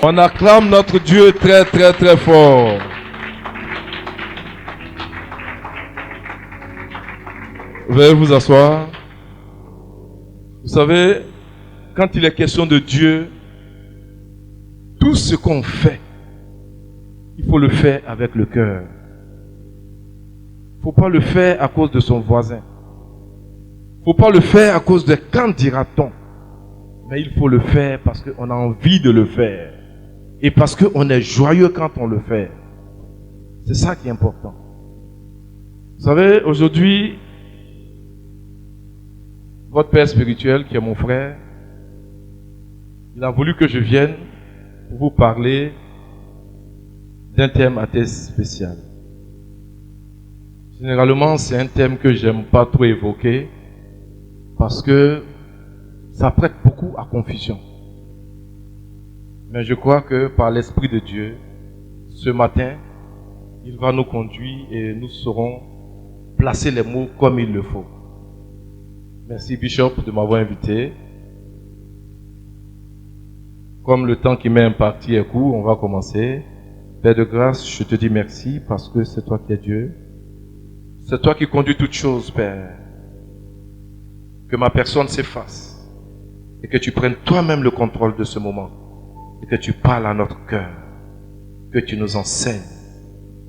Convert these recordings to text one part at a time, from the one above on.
On acclame notre Dieu très très très fort. Veuillez vous asseoir. Vous savez, quand il est question de Dieu, tout ce qu'on fait, il faut le faire avec le cœur. Il ne faut pas le faire à cause de son voisin. Il ne faut pas le faire à cause de quand dira-t-on. Mais il faut le faire parce qu'on a envie de le faire. Et parce qu'on est joyeux quand on le fait. C'est ça qui est important. Vous savez, aujourd'hui, votre père spirituel, qui est mon frère, il a voulu que je vienne pour vous parler d'un thème assez spécial. Généralement, c'est un thème que j'aime pas trop évoquer parce que ça prête beaucoup à confusion. Mais je crois que par l'Esprit de Dieu, ce matin, il va nous conduire et nous saurons placer les mots comme il le faut. Merci Bishop de m'avoir invité. Comme le temps qui m'est imparti est court, on va commencer. Père de grâce, je te dis merci parce que c'est toi qui es Dieu. C'est toi qui conduis toutes choses, Père. Que ma personne s'efface et que tu prennes toi-même le contrôle de ce moment et que tu parles à notre cœur, que tu nous enseignes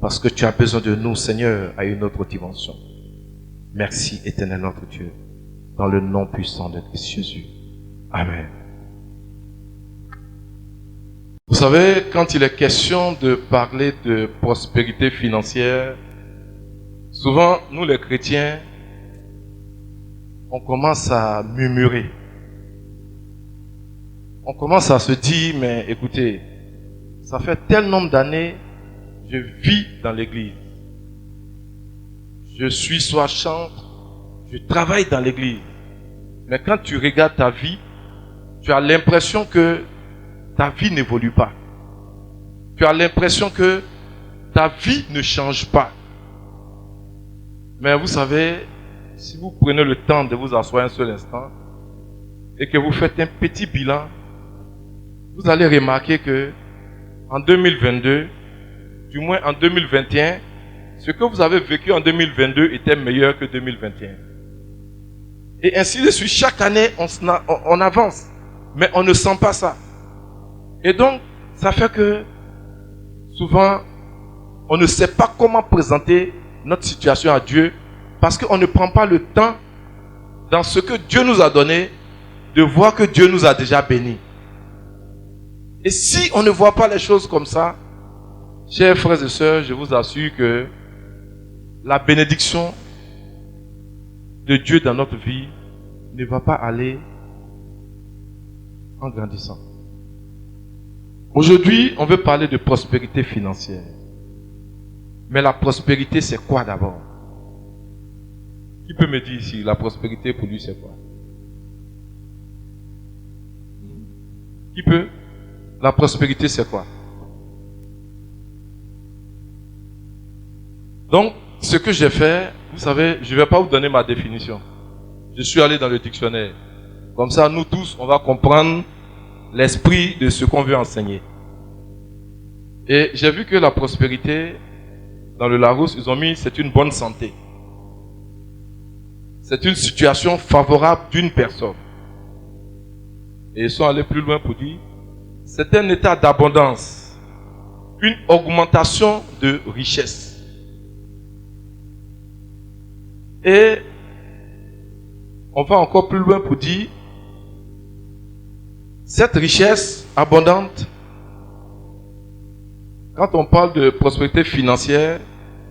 parce que tu as besoin de nous, Seigneur, à une autre dimension. Merci, éternel notre Dieu, dans le nom puissant de Christ Jésus. Amen. Vous savez, quand il est question de parler de prospérité financière, souvent, nous les chrétiens, on commence à murmurer. On commence à se dire, mais écoutez, ça fait tel nombre d'années, je vis dans l'église. Je suis soit chantre, je travaille dans l'église. Mais quand tu regardes ta vie, tu as l'impression que ta vie n'évolue pas. Tu as l'impression que ta vie ne change pas. Mais vous savez, si vous prenez le temps de vous asseoir un seul instant et que vous faites un petit bilan, vous allez remarquer que en 2022, du moins en 2021, ce que vous avez vécu en 2022 était meilleur que 2021. Et ainsi de suite, chaque année, on avance, mais on ne sent pas ça. Et donc, ça fait que souvent, on ne sait pas comment présenter notre situation à Dieu parce qu'on ne prend pas le temps dans ce que Dieu nous a donné de voir que Dieu nous a déjà bénis. Et si on ne voit pas les choses comme ça, chers frères et sœurs, je vous assure que la bénédiction de Dieu dans notre vie ne va pas aller en grandissant. Aujourd'hui, on veut parler de prospérité financière. Mais la prospérité, c'est quoi d'abord? Qui peut me dire ici, la prospérité pour lui, c'est quoi? Qui peut? La prospérité, c'est quoi? Donc, ce que j'ai fait, vous savez, je ne vais pas vous donner ma définition. Je suis allé dans le dictionnaire. Comme ça, nous tous, on va comprendre l'esprit de ce qu'on veut enseigner. Et j'ai vu que la prospérité, dans le Larousse, ils ont mis, c'est une bonne santé. C'est une situation favorable d'une personne. Et ils sont allés plus loin pour dire, c'est un état d'abondance, une augmentation de richesse. Et on va encore plus loin pour dire, cette richesse abondante, quand on parle de prospérité financière,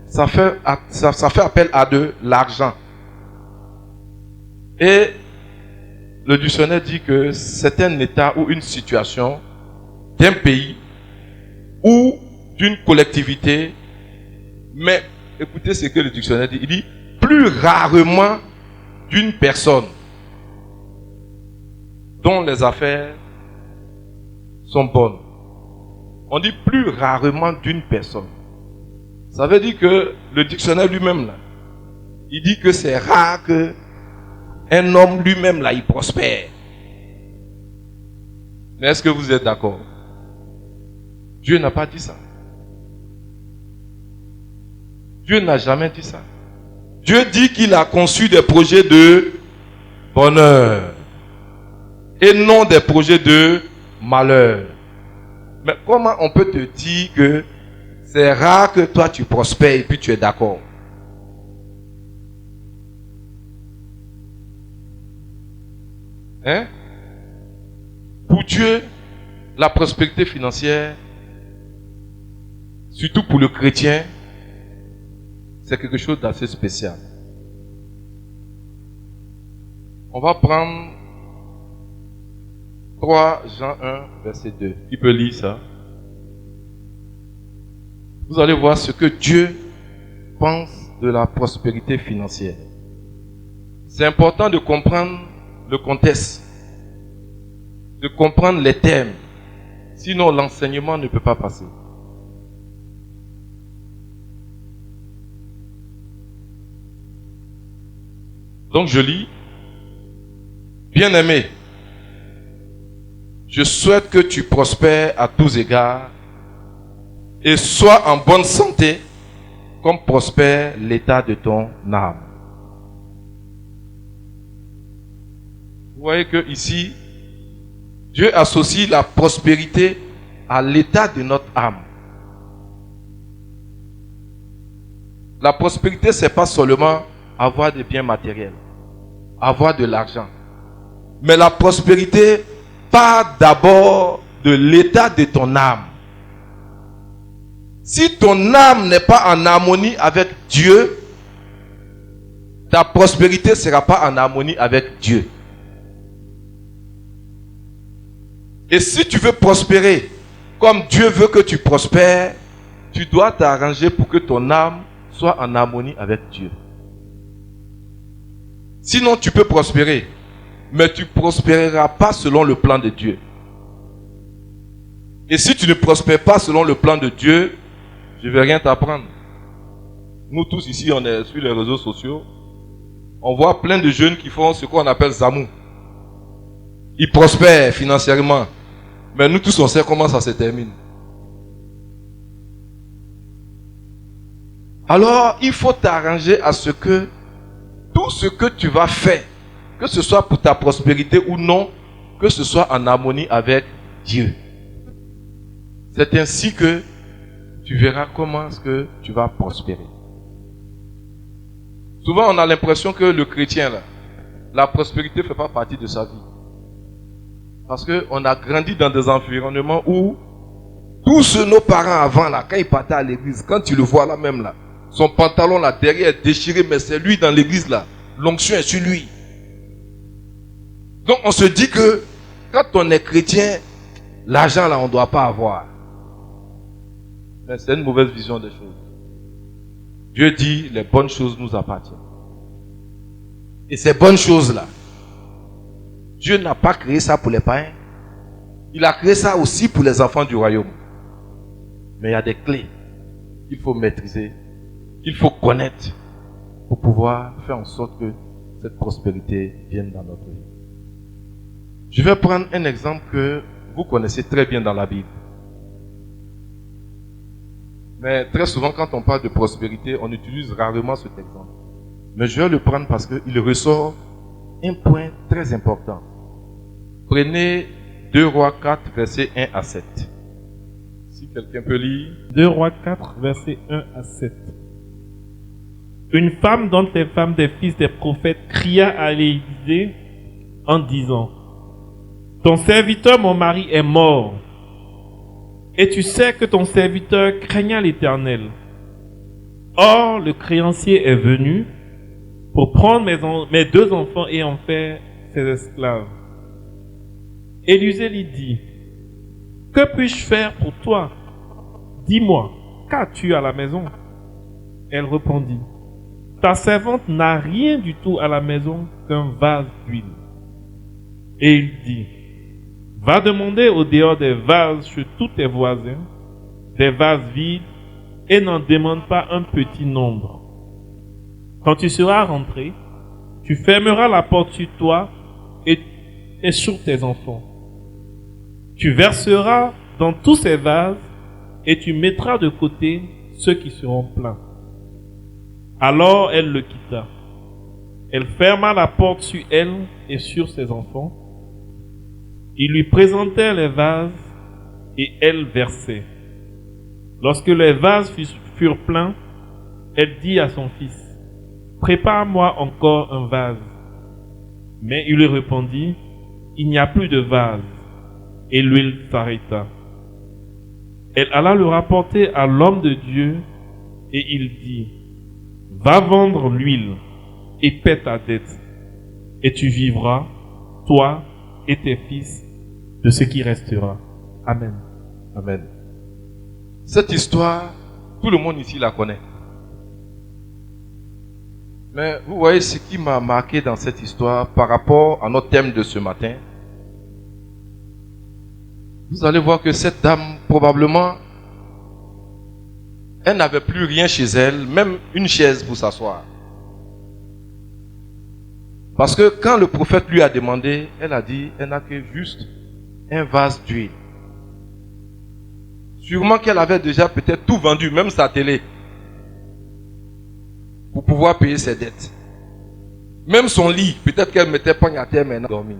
ça fait appel à de l'argent. Et le dictionnaire dit que c'est un état ou une situation d'un pays ou d'une collectivité, mais écoutez ce que le dictionnaire dit, il dit plus rarement d'une personne dont les affaires sont bonnes. On dit plus rarement d'une personne. Ça veut dire que le dictionnaire lui-même, là, il dit que c'est rare que un homme lui-même, là, il prospère. Mais est-ce que vous êtes d'accord? Dieu n'a pas dit ça. Dieu n'a jamais dit ça. Dieu dit qu'il a conçu des projets de bonheur et non des projets de malheur. Mais comment on peut te dire que c'est rare que toi tu prospères et puis tu es d'accord? Hein? Pour Dieu, la prospérité financière, surtout pour le chrétien, c'est quelque chose d'assez spécial. On va prendre 3 Jean 1, verset 2. Qui peut lire ça? Vous allez voir ce que Dieu pense de la prospérité financière. C'est important de comprendre le contexte, de comprendre les thèmes. Sinon, l'enseignement ne peut pas passer. Donc je lis. Bien-aimé, je souhaite que tu prospères à tous égards et sois en bonne santé comme prospère l'état de ton âme. Vous voyez que ici, Dieu associe la prospérité à l'état de notre âme. La prospérité, c'est pas seulement avoir des biens matériels, avoir de l'argent. Mais la prospérité part d'abord de l'état de ton âme. Si ton âme n'est pas en harmonie avec Dieu, ta prospérité ne sera pas en harmonie avec Dieu. Et si tu veux prospérer comme Dieu veut que tu prospères, tu dois t'arranger pour que ton âme soit en harmonie avec Dieu. Sinon, tu peux prospérer, mais tu ne prospéreras pas selon le plan de Dieu. Et si tu ne prospères pas selon le plan de Dieu, je ne vais rien t'apprendre. Nous tous ici, on est sur les réseaux sociaux. On voit plein de jeunes qui font ce qu'on appelle Zamou. Ils prospèrent financièrement. Mais nous tous, on sait comment ça se termine. Alors, il faut t'arranger à ce que tout ce que tu vas faire, que ce soit pour ta prospérité ou non, que ce soit en harmonie avec Dieu. C'est ainsi que tu verras comment est-ce que tu vas prospérer. Souvent, on a l'impression que le chrétien, là, la prospérité ne fait pas partie de sa vie. Parce qu'on a grandi dans des environnements où tous nos parents avant, là, quand ils partaient à l'église, quand tu le vois là même, là, son pantalon là derrière est déchiré, mais c'est lui dans l'église là. L'onction est sur lui. Donc on se dit que quand on est chrétien, l'argent là on ne doit pas avoir. Mais c'est une mauvaise vision des choses. Dieu dit les bonnes choses nous appartiennent. Et ces bonnes choses là, Dieu n'a pas créé ça pour les païens. Il a créé ça aussi pour les enfants du royaume. Mais il y a des clés qu'il faut maîtriser, qu'il faut connaître pour pouvoir faire en sorte que cette prospérité vienne dans notre vie. Je vais prendre un exemple que vous connaissez très bien dans la Bible. Mais très souvent, quand on parle de prospérité, on utilise rarement cet exemple. Mais je vais le prendre parce qu'il ressort un point très important. Prenez 2 Rois 4, versets 1 à 7. Si quelqu'un peut lire. 2 Rois 4, versets 1 à 7. Une femme dont les femmes des fils des prophètes cria à Élisée en disant: ton serviteur, mon mari, est mort. Et tu sais que ton serviteur craignait l'Éternel. Or, le créancier est venu pour prendre mes 2 enfants et en faire ses esclaves. Élisée lui dit: que puis-je faire pour toi? Dis-moi, qu'as-tu à la maison? Elle répondit: ta servante n'a rien du tout à la maison qu'un vase d'huile. Et il dit: va demander au dehors des vases chez tous tes voisins, des vases vides, et n'en demande pas un petit nombre. Quand tu seras rentré, tu fermeras la porte sur toi et sur tes enfants. Tu verseras dans tous ces vases et tu mettras de côté ceux qui seront pleins. » Alors elle le quitta. Elle ferma la porte sur elle et sur ses enfants. Ils lui présentèrent les vases et elle versait. Lorsque les vases furent pleins, elle dit à son fils, « Prépare-moi encore un vase. » Mais il lui répondit, « Il n'y a plus de vase. » Et l'huile s'arrêta. Elle alla le rapporter à l'homme de Dieu et il dit, « Va vendre l'huile et paie ta dette, et tu vivras, toi et tes fils, de ce qui restera. » Amen. Amen. Cette histoire, tout le monde ici la connaît. Mais vous voyez ce qui m'a marqué dans cette histoire par rapport à notre thème de ce matin. Vous allez voir que cette dame, probablement, elle n'avait plus rien chez elle, même une chaise pour s'asseoir. Parce que quand le prophète lui a demandé, elle a dit, elle n'a que juste un vase d'huile. Sûrement qu'elle avait déjà peut-être tout vendu, même sa télé, pour pouvoir payer ses dettes. Même son lit, peut-être qu'elle mettait pas à terre maintenant dormir.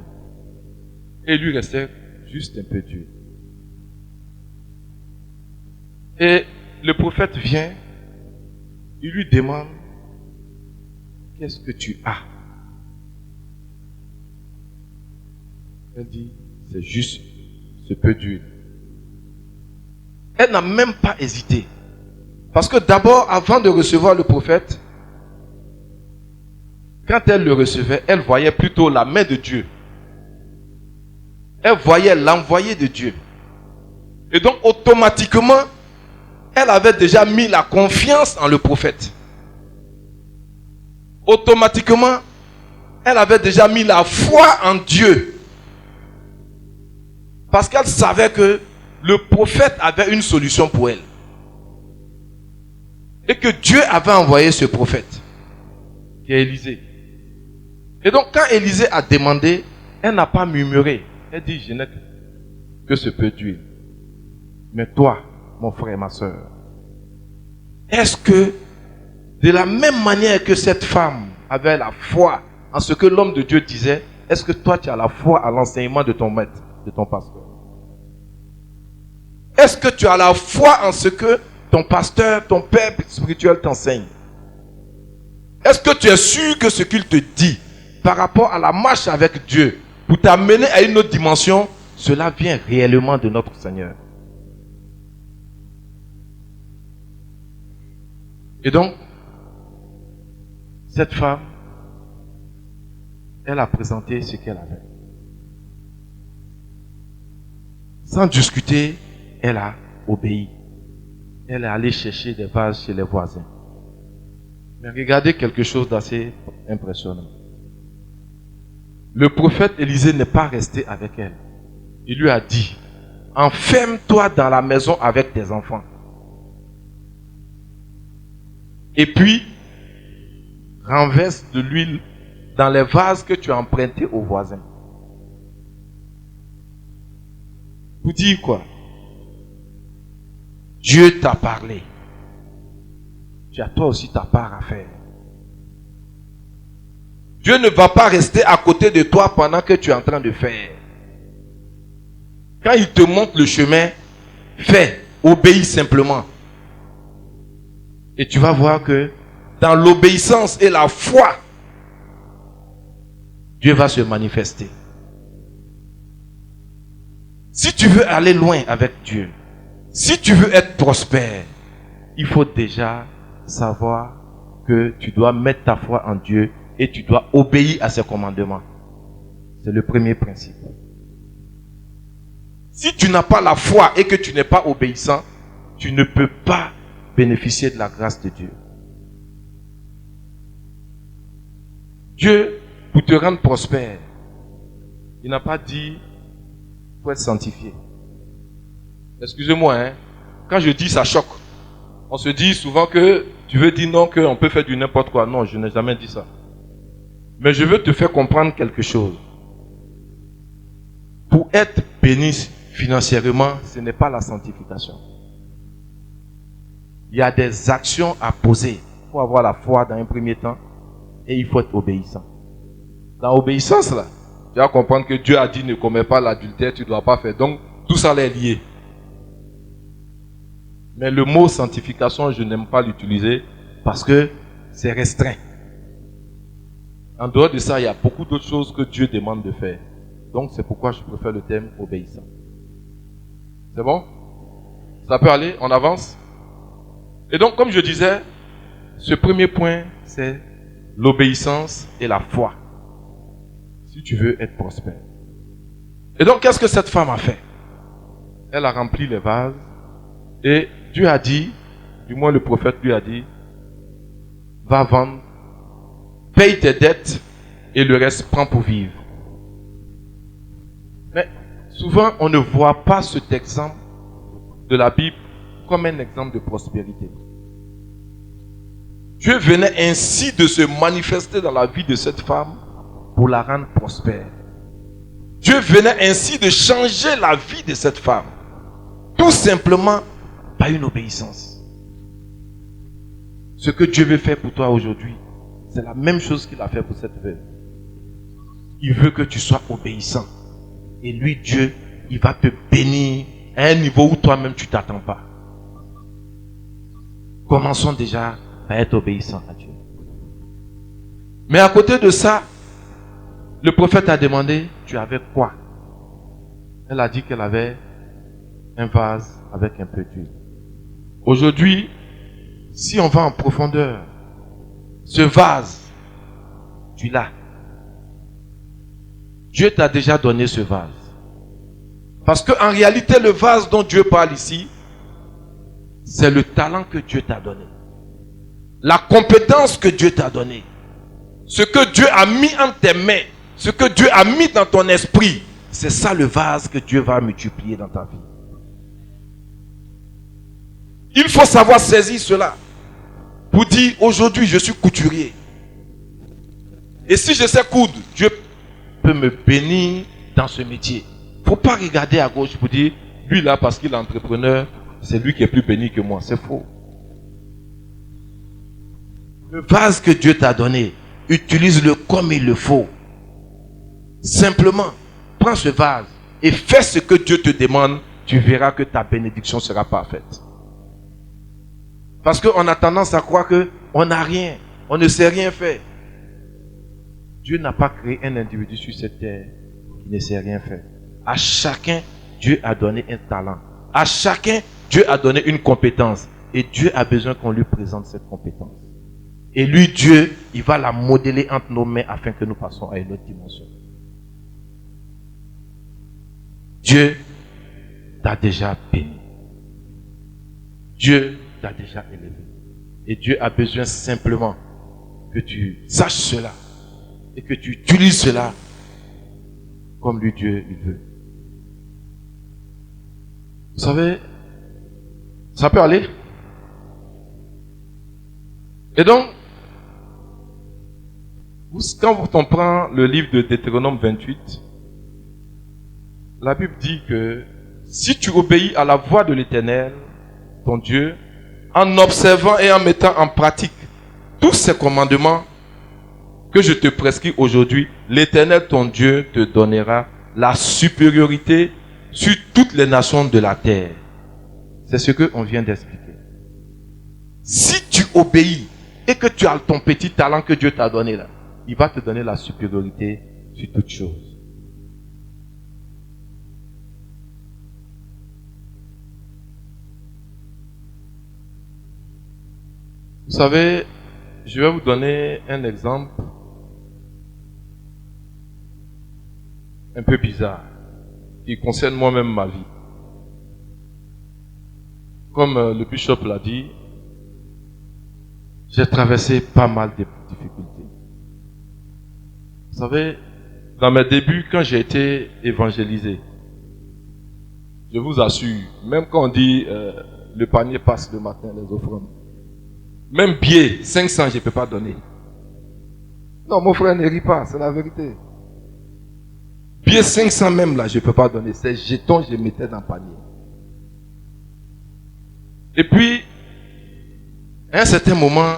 Et il lui restait juste un peu d'huile. Et le prophète vient, il lui demande, qu'est-ce que tu as? Elle dit, c'est juste ce peu d'huile. Elle n'a même pas hésité. Parce que d'abord, avant de recevoir le prophète, quand elle le recevait, elle voyait plutôt la main de Dieu. Elle voyait l'envoyé de Dieu. Et donc, automatiquement, elle avait déjà mis la confiance en le prophète. Automatiquement, elle avait déjà mis la foi en Dieu. Parce qu'elle savait que le prophète avait une solution pour elle. Et que Dieu avait envoyé ce prophète, qui est Élisée. Et donc, quand Élisée a demandé, elle n'a pas murmuré. Elle dit, je n'ai que ce peu d'huile. Mais toi, mon frère et ma soeur, est-ce que, de la même manière que cette femme avait la foi en ce que l'homme de Dieu disait, est-ce que toi, tu as la foi à l'enseignement de ton maître, de ton pasteur? Est-ce que tu as la foi en ce que ton pasteur, ton père spirituel t'enseigne? Est-ce que tu es sûr que ce qu'il te dit par rapport à la marche avec Dieu pour t'amener à une autre dimension, cela vient réellement de notre Seigneur? Et donc, cette femme, elle a présenté ce qu'elle avait. Sans discuter, elle a obéi. Elle est allée chercher des vases chez les voisins. Mais regardez quelque chose d'assez impressionnant. Le prophète Élisée n'est pas resté avec elle. Il lui a dit, enferme-toi dans la maison avec tes enfants. Et puis, renverse de l'huile dans les vases que tu as empruntés aux voisins. Vous dites quoi? Dieu t'a parlé. Tu as toi aussi ta part à faire. Dieu ne va pas rester à côté de toi pendant que tu es en train de faire. Quand il te montre le chemin, fais, obéis simplement. Et tu vas voir que dans l'obéissance et la foi, Dieu va se manifester. Si tu veux aller loin avec Dieu, si tu veux être prospère, il faut déjà savoir que tu dois mettre ta foi en Dieu et tu dois obéir à ses commandements. C'est le premier principe. Si tu n'as pas la foi et que tu n'es pas obéissant, tu ne peux pas bénéficier de la grâce de Dieu. Dieu, pour te rendre prospère, il n'a pas dit pour être sanctifié. Excusez-moi, hein. Quand je dis ça choque. On se dit souvent que tu veux dire non, qu'on peut faire du n'importe quoi. Non, je n'ai jamais dit ça. Mais je veux te faire comprendre quelque chose. Pour être béni financièrement, ce n'est pas la sanctification. il y a des actions à poser. Il faut avoir la foi dans un premier temps et il faut être obéissant. Dans l'obéissance, là, tu vas comprendre que Dieu a dit ne commets pas l'adultère, tu ne dois pas faire. Donc, tout ça là est lié. Mais le mot sanctification, je n'aime pas l'utiliser parce que c'est restreint. En dehors de ça, il y a beaucoup d'autres choses que Dieu demande de faire. Donc, c'est pourquoi je préfère le terme obéissant. C'est bon? Ça peut aller? On avance? Et donc, comme je disais, ce premier point, c'est l'obéissance et la foi. Si tu veux être prospère. Et donc, qu'est-ce que cette femme a fait? Elle a rempli les vases et Dieu a dit, du moins le prophète lui a dit, va vendre, paye tes dettes et le reste prends pour vivre. Mais souvent, on ne voit pas cet exemple de la Bible comme un exemple de prospérité. Dieu venait ainsi de se manifester dans la vie de cette femme pour la rendre prospère. Dieu venait ainsi de changer la vie de cette femme. Tout simplement par une obéissance. Ce que Dieu veut faire pour toi aujourd'hui, c'est la même chose qu'il a fait pour cette veuve. Il veut que tu sois obéissant. Et lui, Dieu, il va te bénir à un niveau où toi-même tu ne t'attends pas. Commençons déjà à être obéissant à Dieu. Mais à côté de ça, le prophète a demandé, tu avais quoi? Elle a dit qu'elle avait un vase avec un peu d'huile. Aujourd'hui, si on va en profondeur, ce vase, tu l'as. Dieu t'a déjà donné ce vase. Parce qu'en réalité, le vase dont Dieu parle ici, c'est le talent que Dieu t'a donné. La compétence que Dieu t'a donnée. Ce que Dieu a mis entre tes mains, ce que Dieu a mis dans ton esprit, c'est ça le vase que Dieu va multiplier dans ta vie. Il faut savoir saisir cela pour dire aujourd'hui je suis couturier. Et si je sais coudre, Dieu peut me bénir dans ce métier. Il ne faut pas regarder à gauche pour dire lui là parce qu'il est entrepreneur, c'est lui qui est plus béni que moi. C'est faux. Le vase que Dieu t'a donné, utilise-le comme il le faut. Simplement, prends ce vase et fais ce que Dieu te demande, tu verras que ta bénédiction sera parfaite. Parce qu'on a tendance à croire qu'on n'a rien, on ne sait rien faire. Dieu n'a pas créé un individu sur cette terre qui ne sait rien faire. À chacun, Dieu a donné un talent. À chacun, Dieu a donné une compétence. Et Dieu a besoin qu'on lui présente cette compétence. Et lui, Dieu, il va la modeler entre nos mains afin que nous passions à une autre dimension. Dieu t'a déjà béni. Dieu t'a déjà élevé. Et Dieu a besoin simplement que tu saches cela et que tu utilises cela comme lui Dieu il veut. Vous savez, ça peut aller. Et donc, quand on prend le livre de Deutéronome 28, la Bible dit que si tu obéis à la voix de l'Éternel, ton Dieu, en observant et en mettant en pratique tous ces commandements que je te prescris aujourd'hui, l'Éternel, ton Dieu, te donnera la supériorité sur toutes les nations de la terre. C'est ce qu'on vient d'expliquer. Si tu obéis et que tu as ton petit talent que Dieu t'a donné là, il va te donner la supériorité sur toutes choses. Vous savez, je vais vous donner un exemple un peu bizarre qui concerne moi-même ma vie. Comme le bishop l'a dit, j'ai traversé pas mal de difficultés. Vous savez, dans mes débuts, quand j'ai été évangélisé, je vous assure, même quand on dit le panier passe le matin, les offrandes, même billet, 500, je ne peux pas donner. Non, mon frère, ne rit pas, c'est la vérité. Billet 500 même là, je ne peux pas donner. Ces jetons, je les mettais dans le panier. Et puis, À un certain moment,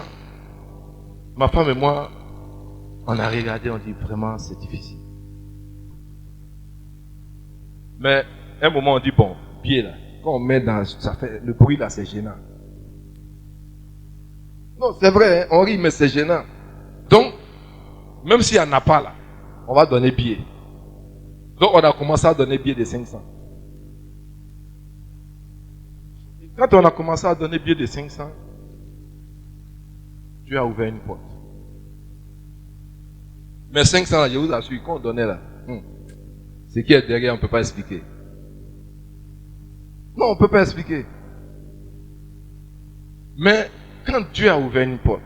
ma femme et moi, on a regardé, on dit vraiment c'est difficile. Mais à un moment, on dit bon, pied là, quand on met dans, ça fait le bruit là, c'est gênant. Non, c'est vrai, hein, on rit, mais c'est gênant. Donc, même s'il n'y en a pas là, on va donner billet. Donc, on a commencé à donner billet de 500. Et quand on a commencé à donner billet de 500, Dieu a ouvert une porte. Mais 500, je vous assure, quand on donnait là, ce qui est derrière, on ne peut pas expliquer. Non, on ne peut pas expliquer. Mais quand Dieu a ouvert une porte,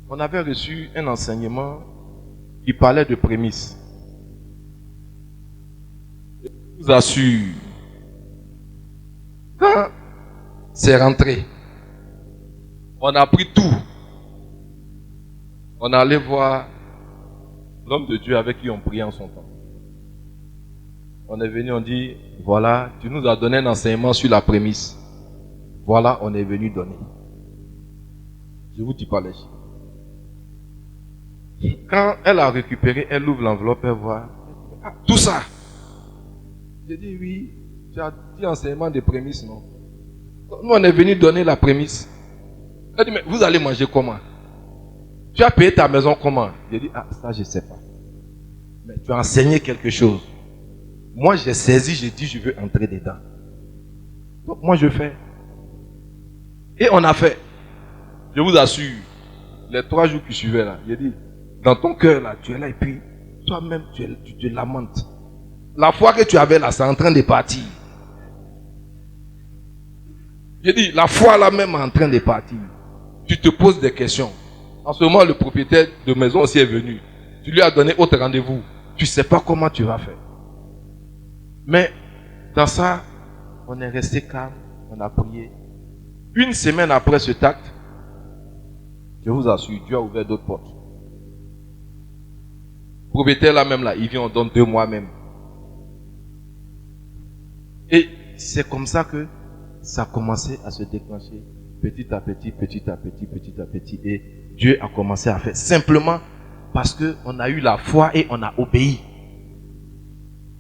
on avait reçu un enseignement qui parlait de prémices. Je vous assure, quand c'est rentré, on a pris tout. On est allé voir l'homme de Dieu avec qui on priait en son temps. On est venu, on dit, voilà, tu nous as donné un enseignement sur la prémisse. Voilà, on est venu donner. Je vous dis pas les chiffres. Quand elle a récupéré, elle ouvre l'enveloppe, elle voit, ah, tout ça. J'ai dit, oui, tu as dit enseignement de prémisse, non? Nous, on est venu donner la prémisse. Elle dit, mais vous allez manger comment? Tu as payé ta maison comment? J'ai dit, ah, ça, je ne sais pas. Mais tu as enseigné quelque chose. Moi, j'ai saisi, j'ai dit, je veux entrer dedans. Donc, moi, je fais. Et on a fait. Je vous assure, les 3 jours qui suivaient là, j'ai dit, dans ton cœur là, tu es là et puis, toi-même, tu te lamentes. La foi que tu avais là, c'est en train de partir. J'ai dit, la foi là même est en train de partir. Tu te poses des questions. En ce moment, le propriétaire de maison aussi est venu. Tu lui as donné autre rendez-vous. Tu ne sais pas comment tu vas faire. Mais dans ça, on est resté calme, on a prié. Une semaine après ce acte, je vous assure, Dieu a ouvert d'autres portes. Le propriétaire là même là, il vient, on donne 2 mois même. Et c'est comme ça que ça a commencé à se déclencher petit à petit, petit à petit, petit à petit. Et Dieu a commencé à faire simplement parce qu'on a eu la foi et on a obéi.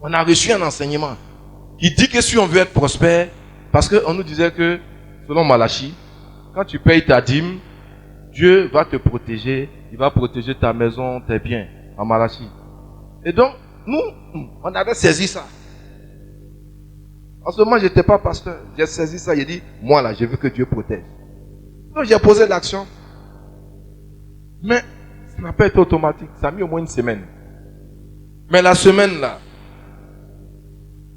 On a reçu un enseignement qui dit que si on veut être prospère, parce qu'on nous disait que, selon Malachie, quand tu payes ta dîme, Dieu va te protéger, il va protéger ta maison, tes biens, en Malachie. Et donc, nous, on avait saisi ça. En ce moment, je n'étais pas pasteur. J'ai saisi ça, j'ai dit, moi là, je veux que Dieu protège. Donc, j'ai posé l'action. Mais, ça n'a pas été automatique. Ça a mis au moins une semaine. Mais la semaine là,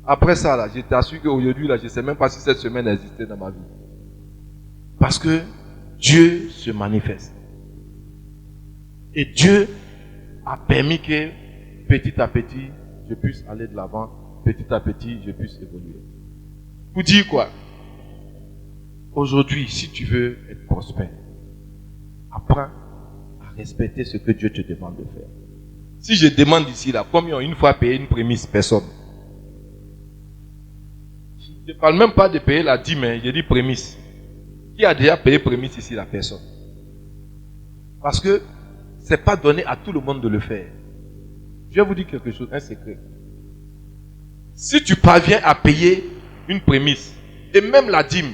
après ça là, je t'assure qu'aujourd'hui là, je ne sais même pas si cette semaine existait dans ma vie. Parce que Dieu se manifeste. Et Dieu a permis que petit à petit, je puisse aller de l'avant. Petit à petit, je puisse évoluer. Vous dire quoi? Aujourd'hui, si tu veux être prospère, apprends à respecter ce que Dieu te demande de faire. Si je demande ici, là, combien ont une fois payé une prémisse? Personne. Je ne parle même pas de payer la dîme, mais j'ai dit prémisse. Qui a déjà payé prémisse ici? La personne. Parce que ce n'est pas donné à tout le monde de le faire. Je vais vous dire quelque chose, un secret. Si tu parviens à payer une prémisse, et même la dîme,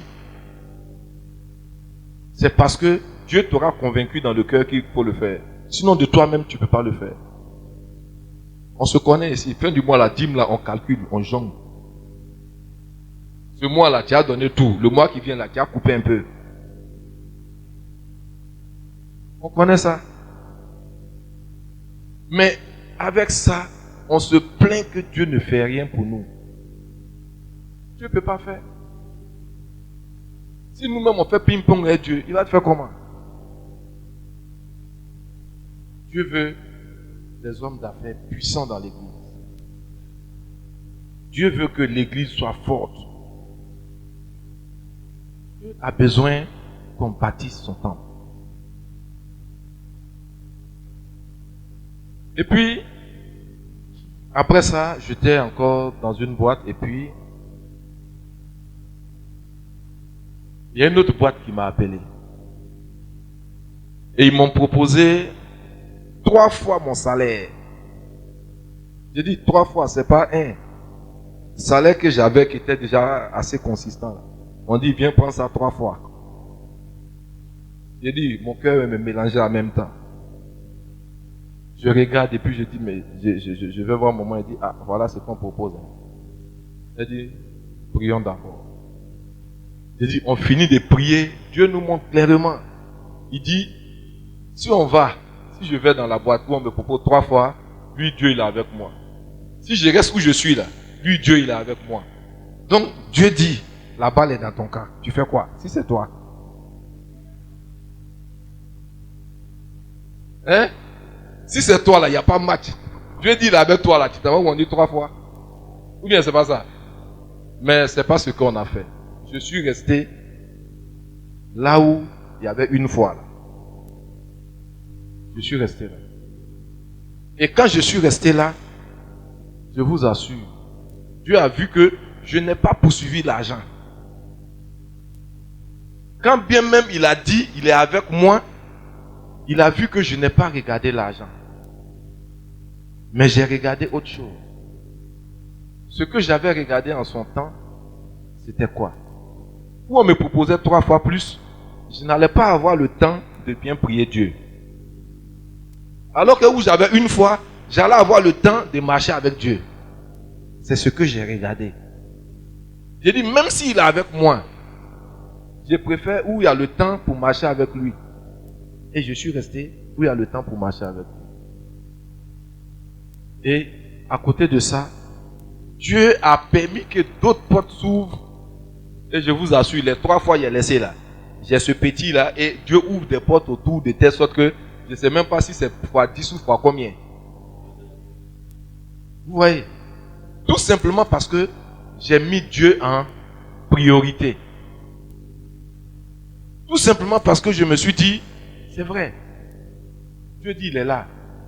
c'est parce que Dieu t'aura convaincu dans le cœur qu'il faut le faire. Sinon, de toi-même, tu ne peux pas le faire. On se connaît ici. Fin du mois, la dîme, là, on calcule, on jongle. Ce mois-là, tu as donné tout. Le mois qui vient, là, tu as coupé un peu. On connaît ça. Mais avec ça, on se plaint que Dieu ne fait rien pour nous. Dieu ne peut pas faire. Si nous-mêmes on fait ping-pong avec Dieu, il va te faire comment? Dieu veut des hommes d'affaires puissants dans l'église. Dieu veut que l'église soit forte. Dieu a besoin qu'on bâtisse son temple. Et puis, après ça, j'étais encore dans une boîte et puis, il y a une autre boîte qui m'a appelé. Et ils m'ont proposé 3 fois mon salaire. J'ai dit 3 fois, c'est pas un. Salaire que j'avais qui était déjà assez consistant. On dit, viens prendre ça 3 fois. J'ai dit, mon cœur me mélanger en même temps. Je regarde et puis je dis, mais je vais voir maman. Il dit, ah, voilà ce qu'on propose. Elle dit, prions d'abord. J'ai dit, on finit de prier. Dieu nous montre clairement. Il dit, si je vais dans la boîte où on me propose 3 fois, lui, Dieu, il est avec moi. Si je reste où je suis là, lui, Dieu, il est avec moi. Donc, Dieu dit, la balle est dans ton camp. Tu fais quoi? Si c'est toi. Hein? Si c'est toi là, il n'y a pas match. Dieu dit, il est avec toi là. Tu t'en vas où on dit 3 fois? Ou bien c'est pas ça? Mais c'est pas ce qu'on a fait. Je suis resté là où il y avait une fois là. Je suis resté là. Et quand je suis resté là, je vous assure, Dieu a vu que je n'ai pas poursuivi l'argent. Quand bien même il a dit, il est avec moi, il a vu que je n'ai pas regardé l'argent. Mais j'ai regardé autre chose. Ce que j'avais regardé en son temps, c'était quoi? Où on me proposait 3 fois plus, je n'allais pas avoir le temps de bien prier Dieu. Alors que où j'avais une fois, j'allais avoir le temps de marcher avec Dieu. C'est ce que j'ai regardé. J'ai dit, même s'il est avec moi, je préfère où il y a le temps pour marcher avec lui. Et je suis resté où il y a le temps pour marcher avec lui. Et à côté de ça, Dieu a permis que d'autres portes s'ouvrent. Et je vous assure, les 3 fois il est laissé là. J'ai ce petit là et Dieu ouvre des portes autour de telle sorte que je ne sais même pas si c'est fois 10 ou fois combien. Vous voyez? Tout simplement parce que j'ai mis Dieu en priorité. Tout simplement parce que je me suis dit, c'est vrai. Dieu dit, il est là.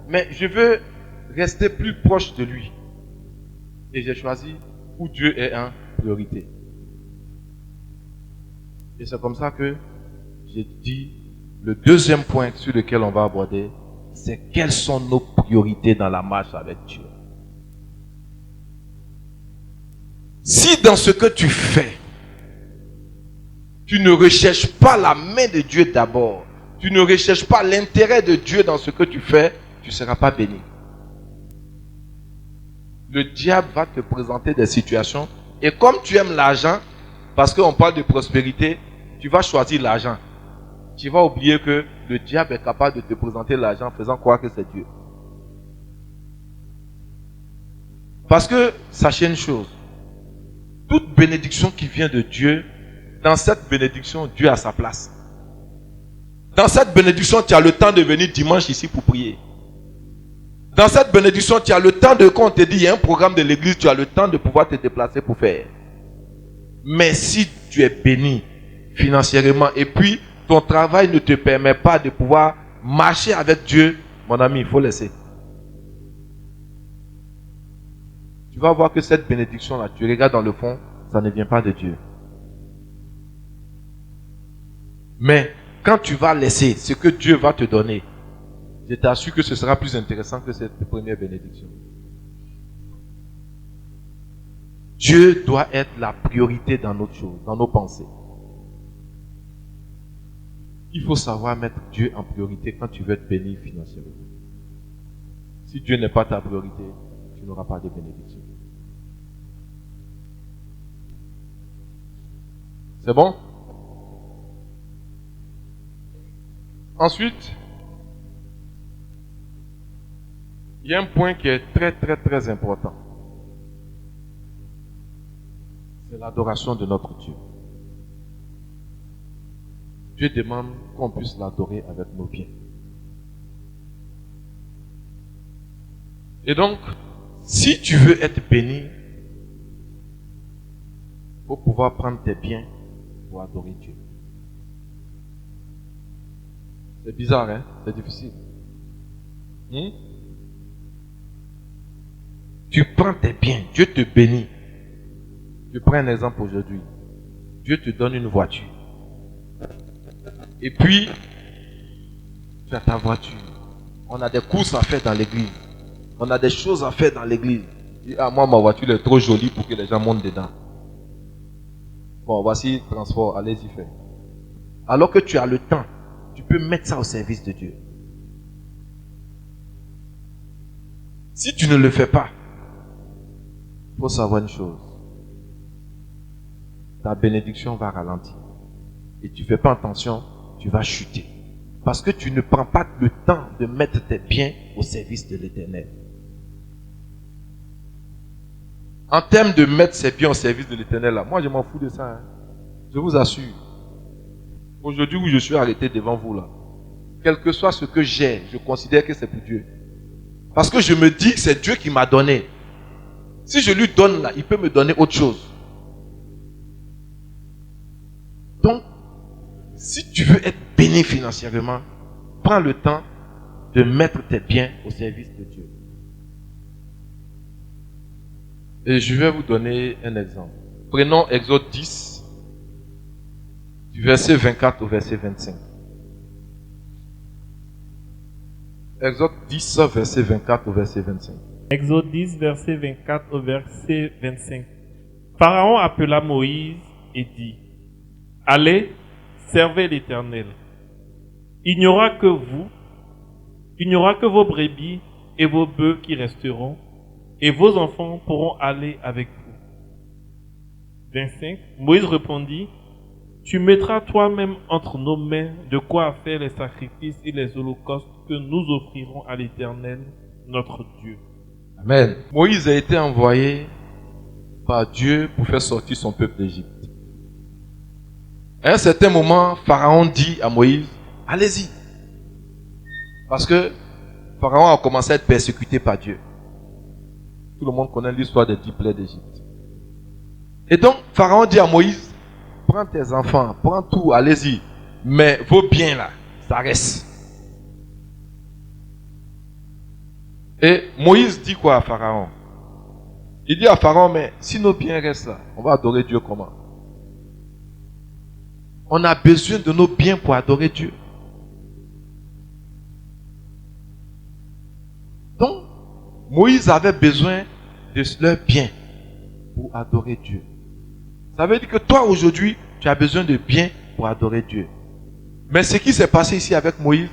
Mais je veux rester plus proche de lui. Et j'ai choisi où Dieu est en priorité. Et c'est comme ça que j'ai dit, le deuxième point sur lequel on va aborder, c'est quelles sont nos priorités dans la marche avec Dieu. Si dans ce que tu fais, tu ne recherches pas la main de Dieu d'abord, tu ne recherches pas l'intérêt de Dieu dans ce que tu fais, tu ne seras pas béni. Le diable va te présenter des situations et comme tu aimes l'argent, parce qu'on parle de prospérité, tu vas choisir l'argent. Tu vas oublier que le diable est capable de te présenter l'argent en faisant croire que c'est Dieu. Parce que, sachez une chose, toute bénédiction qui vient de Dieu, dans cette bénédiction, Dieu a sa place. Dans cette bénédiction, tu as le temps de venir dimanche ici pour prier. Dans cette bénédiction, tu as le temps de, quand on te dit, il y a un programme de l'église, tu as le temps de pouvoir te déplacer pour faire. Mais si tu es béni financièrement et puis ton travail ne te permet pas de pouvoir marcher avec Dieu, mon ami, il faut laisser. Tu vas voir que cette bénédiction-là, tu regardes dans le fond, ça ne vient pas de Dieu. Mais quand tu vas laisser ce que Dieu va te donner, je t'assure que ce sera plus intéressant que cette première bénédiction. Dieu doit être la priorité dans notre chose, dans nos pensées. Il faut savoir mettre Dieu en priorité quand tu veux être béni financièrement. Si Dieu n'est pas ta priorité, tu n'auras pas de bénédiction. C'est bon? Ensuite, il y a un point qui est très très très important. C'est l'adoration de notre Dieu. Dieu demande qu'on puisse l'adorer avec nos biens. Et donc, si tu veux être béni, il faut pouvoir prendre tes biens pour adorer Dieu. C'est bizarre, hein? C'est difficile. Tu prends tes biens, Dieu te bénit. Je prends un exemple aujourd'hui. Dieu te donne une voiture. Et puis, Tu as ta voiture. On a des courses à faire dans l'église. On a des choses à faire dans l'église. Ah, moi, ma voiture est trop jolie pour que les gens montent dedans. Bon, voici le transport, allez-y faire. Alors que tu as le temps, tu peux mettre ça au service de Dieu. Si tu ne le fais pas, il faut savoir une chose. Ta bénédiction va ralentir. Et tu ne fais pas attention, tu vas chuter. Parce que tu ne prends pas le temps de mettre tes biens au service de l'Éternel. En termes de mettre ses biens au service de l'Éternel, là, moi je m'en fous de ça. Hein. Je vous assure. Aujourd'hui où je suis arrêté devant vous là, quel que soit ce que j'ai, je considère que c'est pour Dieu. Parce que je me dis que c'est Dieu qui m'a donné. Si je lui donne là, il peut me donner autre chose. Donc, si tu veux être béni financièrement, prends le temps de mettre tes biens au service de Dieu. Et je vais vous donner un exemple. Prenons Exode 10, du verset 24 au verset 25. Exode 10, verset 24 au verset 25. Exode 10, verset 24 au verset 25. Pharaon appela Moïse et dit, « Allez, servez l'Éternel. Il n'y aura que vos brebis et vos bœufs qui resteront, et vos enfants pourront aller avec vous. » 25. Moïse répondit, « Tu mettras toi-même entre nos mains de quoi faire les sacrifices et les holocaustes que nous offrirons à l'Éternel, notre Dieu. » Amen. Moïse a été envoyé par Dieu pour faire sortir son peuple d'Égypte. À un certain moment, Pharaon dit à Moïse, allez-y. Parce que Pharaon a commencé à être persécuté par Dieu. Tout le monde connaît l'histoire des 10 plaies d'Égypte. Et donc, Pharaon dit à Moïse, prends tes enfants, prends tout, allez-y. Mais vos biens là, ça reste. Et Moïse dit quoi à Pharaon? Il dit à Pharaon, mais si nos biens restent là, on va adorer Dieu comment? On a besoin de nos biens pour adorer Dieu. Donc, Moïse avait besoin de leurs biens pour adorer Dieu. Ça veut dire que toi aujourd'hui, tu as besoin de biens pour adorer Dieu. Mais ce qui s'est passé ici avec Moïse,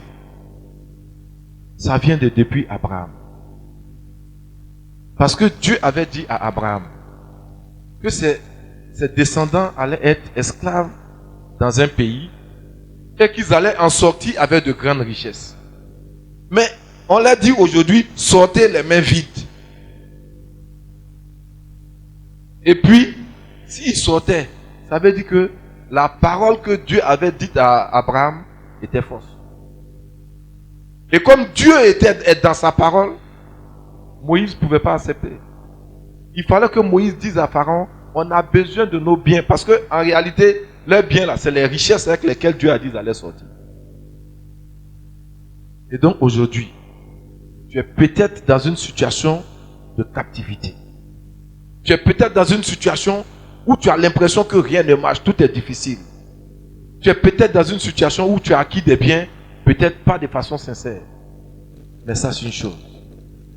ça vient de depuis Abraham. Parce que Dieu avait dit à Abraham que ses descendants allaient être esclaves dans un pays et qu'ils allaient en sortir avec de grandes richesses. Mais on l'a dit aujourd'hui, sortez les mains vides. Et puis, s'ils sortaient, ça veut dire que la parole que Dieu avait dite à Abraham était fausse. Et comme Dieu était dans sa parole, Moïse ne pouvait pas accepter. Il fallait que Moïse dise à Pharaon, on a besoin de nos biens. Parce qu'en réalité, leurs biens là, c'est les richesses avec lesquelles Dieu a dit d'aller sortir. Et donc aujourd'hui, tu es peut-être dans une situation de captivité. Tu es peut-être dans une situation où tu as l'impression que rien ne marche, tout est difficile. Tu es peut-être dans une situation où tu as acquis des biens, peut-être pas de façon sincère. Mais ça, c'est une chose.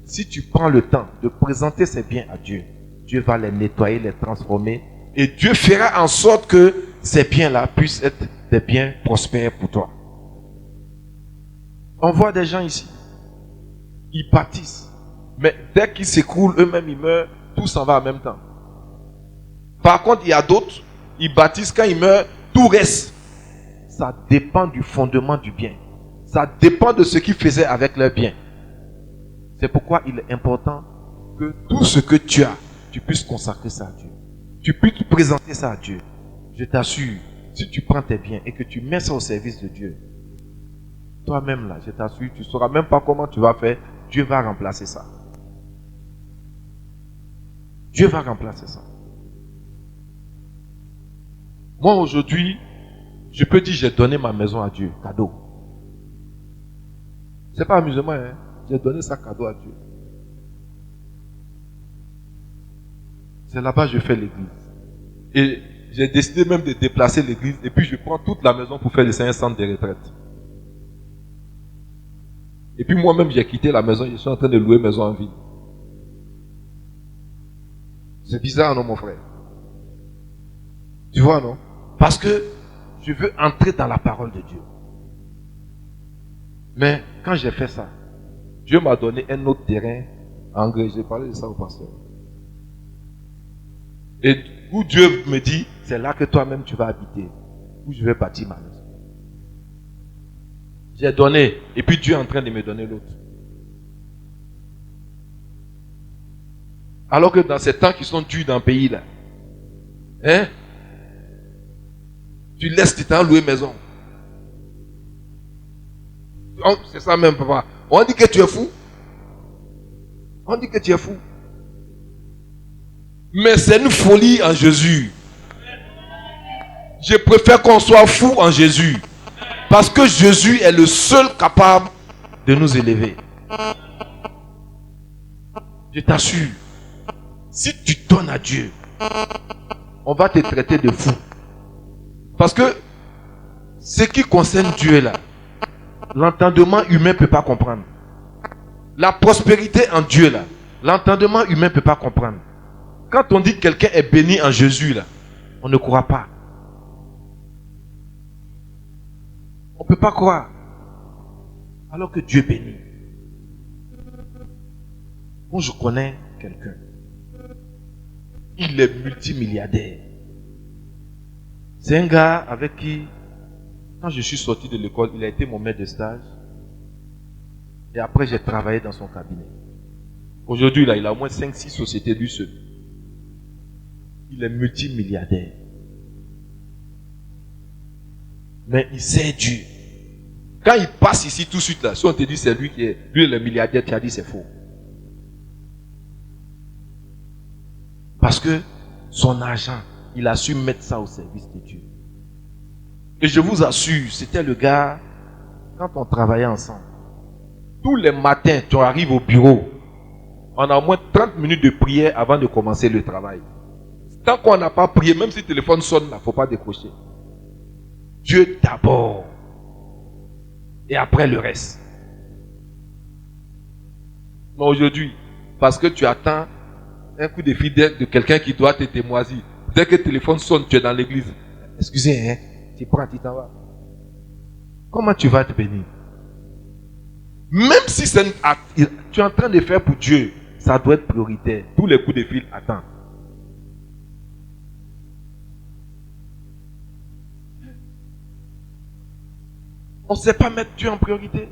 Si tu prends le temps de présenter ces biens à Dieu, Dieu va les nettoyer, les transformer, et Dieu fera en sorte que ces biens-là puissent être des biens prospères pour toi. On voit des gens ici, ils bâtissent, mais dès qu'ils s'écroulent, eux-mêmes ils meurent, tout s'en va en même temps. Par contre, il y a d'autres, ils bâtissent, quand ils meurent, tout reste. Ça dépend du fondement du bien. Ça dépend de ce qu'ils faisaient avec leurs biens. C'est pourquoi il est important que tout ce que tu as, tu puisses consacrer ça à Dieu. Tu puisses présenter ça à Dieu. Je t'assure, si tu prends tes biens et que tu mets ça au service de Dieu, toi-même là, je t'assure, tu ne sauras même pas comment tu vas faire. Dieu va remplacer ça. Dieu va remplacer ça. Moi aujourd'hui, je peux dire j'ai donné ma maison à Dieu, cadeau. C'est pas amusement, hein. J'ai donné ça cadeau à Dieu. C'est là-bas que je fais l'église. Et j'ai décidé même de déplacer l'église et puis je prends toute la maison pour faire le Saint-Centre de retraite. Et puis moi-même, j'ai quitté la maison, je suis en train de louer maison en ville. C'est bizarre, non, mon frère? Tu vois, non? Parce que je veux entrer dans la parole de Dieu. Mais quand j'ai fait ça, Dieu m'a donné un autre terrain en Grèce. J'ai parlé de ça au pasteur. et où Dieu me dit, c'est là que toi-même tu vas habiter, où je vais bâtir ma maison. J'ai donné, et puis Dieu est en train de me donner l'autre. Alors que dans ces temps qui sont durs dans le pays là, hein, tu laisses tes temps louer maison. Oh, c'est ça même, papa. On dit que tu es fou. On dit que tu es fou. Mais c'est une folie en Jésus. Je préfère qu'on soit fou en Jésus. Parce que Jésus est le seul capable de nous élever. Je t'assure. Si tu donnes à Dieu, on va te traiter de fou. Parce que ce qui concerne Dieu là, l'entendement humain ne peut pas comprendre. La prospérité en Dieu là, l'entendement humain ne peut pas comprendre. Quand on dit que quelqu'un est béni en Jésus là, on ne croit pas. On ne peut pas croire. Alors que Dieu bénit. Moi je connais quelqu'un. Il est multimilliardaire. C'est un gars avec qui, quand je suis sorti de l'école, il a été mon maître de stage. Et après, j'ai travaillé dans son cabinet. Aujourd'hui, là, il a au moins 5-6 sociétés lui seul. Il est multimilliardaire. Mais il sait Dieu. Quand il passe ici tout de suite, là, si on te dit c'est lui qui est, lui le milliardaire, tu as dit c'est faux. Parce que son argent, il a su mettre ça au service de Dieu. Et je vous assure, c'était le gars, quand on travaillait ensemble, tous les matins, tu arrives au bureau, on a au moins 30 minutes de prière avant de commencer le travail. Tant qu'on n'a pas prié, même si le téléphone sonne, il ne faut pas décrocher. Dieu d'abord. Et après le reste. Mais aujourd'hui, parce que tu attends un coup de fil de quelqu'un qui doit te témoigner. Dès que le téléphone sonne, tu es dans l'église. Excusez, hein, tu prends, tu t'en vas. Comment tu vas te bénir? Même si tu es en train de faire pour Dieu, ça doit être prioritaire. Tous les coups de fil, attends. On ne sait pas mettre Dieu en priorité.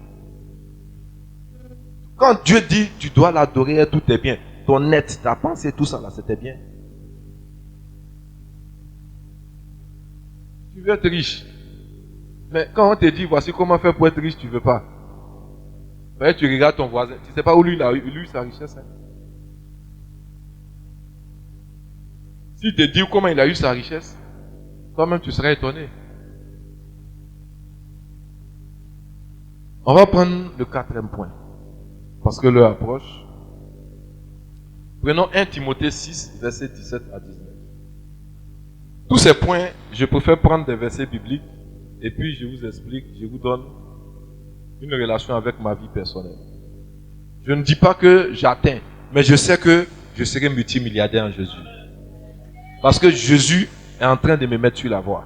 Quand Dieu dit, tu dois l'adorer, tout est bien. Ton net, ta pensée, tout ça là, c'était bien. Tu veux être riche. Mais quand on te dit, voici comment faire pour être riche, tu ne veux pas. Mais tu regardes ton voisin. Tu ne sais pas où lui, il a eu sa richesse. Hein? S'il te dit comment il a eu sa richesse, toi-même tu serais étonné. On va prendre le 4e point. Parce que l'heure approche. Prenons 1 Timothée 6, versets 17 à 19. Tous ces points, je préfère prendre des versets bibliques et puis je vous explique, je vous donne une relation avec ma vie personnelle. Je ne dis pas que j'atteins, mais je sais que je serai multimilliardaire en Jésus. Parce que Jésus est en train de me mettre sur la voie.